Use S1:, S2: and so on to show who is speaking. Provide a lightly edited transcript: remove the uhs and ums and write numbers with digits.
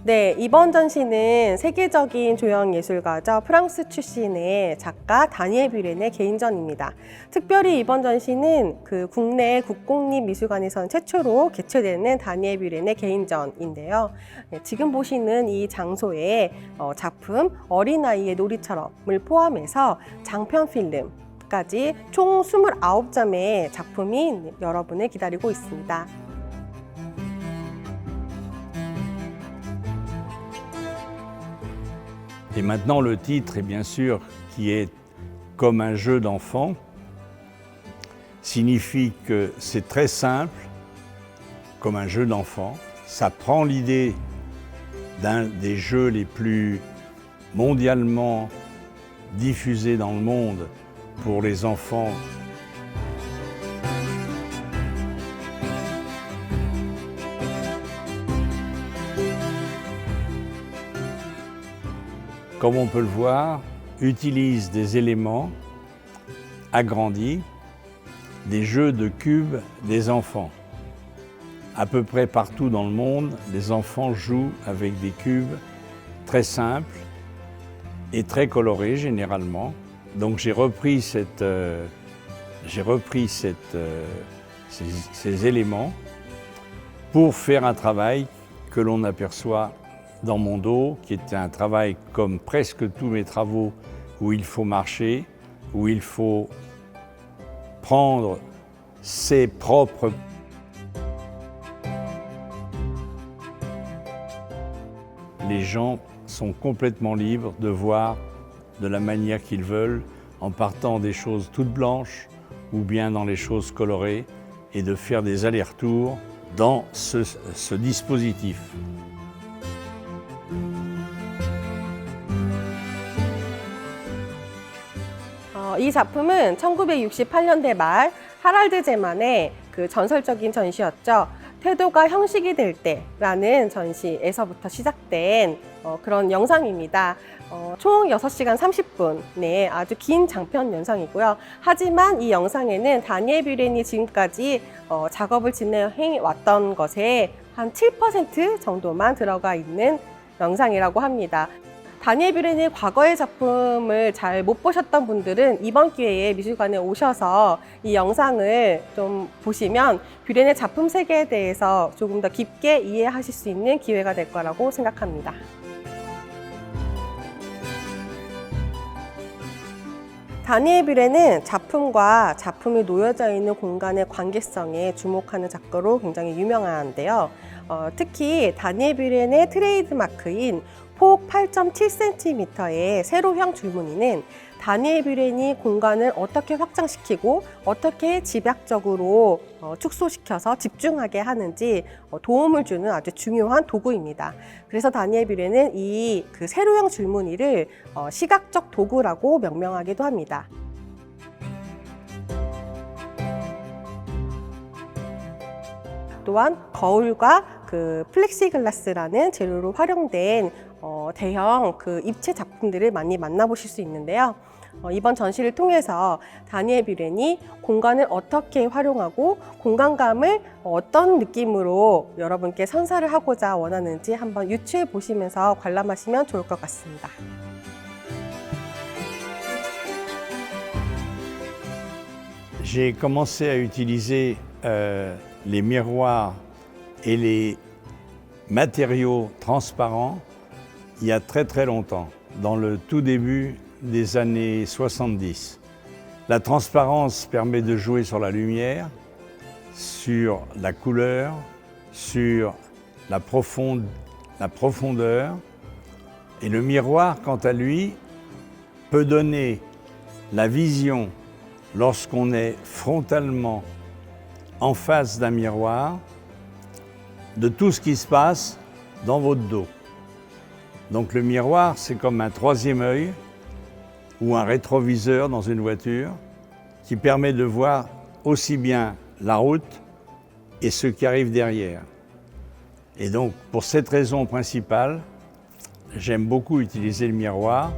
S1: 네, 이번 전시는 세계적인 조형 예술가죠. 프랑스 출신의 작가 다니엘 뷰렌의 개인전입니다. 특별히 이번 전시는 그 국내 국공립미술관에선 최초로 개최되는 다니엘 뷰렌의 개인전인데요. 네, 지금 보시는 이 장소에 작품 어린아이의 놀이처럼을 포함해서 장편 필름까지 총 29점의 작품이 여러분을 기다리고 있습니다.
S2: Et maintenant, le titre, est bien sûr, qui est comme un jeu d'enfant, signifie que c'est très simple, comme un jeu d'enfant. Ça prend l'idée d'un des jeux les plus mondialement diffusés dans le monde pour les enfants. Comme on peut le voir, utilise des éléments agrandis, des jeux de cubes des enfants. À peu près partout dans le monde, les enfants jouent avec des cubes très simples et très colorés généralement. Donc j'ai repris ces éléments pour faire un travail que l'on aperçoit dans mon dos, qui était un travail comme presque tous mes travaux, où il faut marcher, où il faut prendre ses propres... Les gens sont complètement libres de voir de la manière qu'ils veulent, en partant des choses toutes blanches ou bien dans les choses colorées, et de faire des allers-retours dans ce dispositif.
S1: 이 작품은 1968년대 말 하랄드 제만의 그 전설적인 전시였죠. 태도가 형식이 될 때라는 전시에서부터 시작된 그런 영상입니다. 총 6시간 30분의 아주 긴 장편 영상이고요. 하지만 이 영상에는 다니엘 뷰렌이 지금까지 작업을 진행해 왔던 것에 한 7% 정도만 들어가 있는 영상이라고 합니다. 다니엘 뷰렌의 과거의 작품을 잘 못 보셨던 분들은 이번 기회에 미술관에 오셔서 이 영상을 좀 보시면 뷰렌의 작품 세계에 대해서 조금 더 깊게 이해하실 수 있는 기회가 될 거라고 생각합니다. 다니엘 뷰렌은 작품과 작품이 놓여져 있는 공간의 관계성에 주목하는 작가로 굉장히 유명한데요. 특히 다니엘 뷰렌의 트레이드마크인 폭 8.7cm의 세로형 줄무늬는 다니엘 뷰렌이 공간을 어떻게 확장시키고 어떻게 집약적으로 축소시켜서 집중하게 하는지 도움을 주는 아주 중요한 도구입니다. 그래서 다니엘 뷰렌은 이 그 세로형 줄무늬를 시각적 도구라고 명명하기도 합니다. 또한 거울과 그 플렉시글라스라는 재료로 활용된 대형 그 입체 작품들을 많이 만나보실 수 있는데요. 이번 전시를 통해서 다니엘 뷰렌이 공간을 어떻게 활용하고 공간감을 어떤 느낌으로 여러분께 선사를 하고자 원하는지 한번 유추해 보시면서 관람하시면 좋을 것 같습니다.
S2: J'ai commencé à utiliser les miroirs et les matériaux transparents il y a très longtemps, dans le tout début des années 70. La transparence permet de jouer sur la lumière, sur la couleur, sur la profondeur. Et le miroir, quant à lui, peut donner la vision lorsqu'on est frontalement en face d'un miroir de tout ce qui se passe dans votre dos. Donc le miroir, c'est comme un troisième œil ou un rétroviseur dans une voiture qui permet de voir aussi bien la route et ce qui arrive derrière. Et donc pour cette raison principale, j'aime beaucoup utiliser le miroir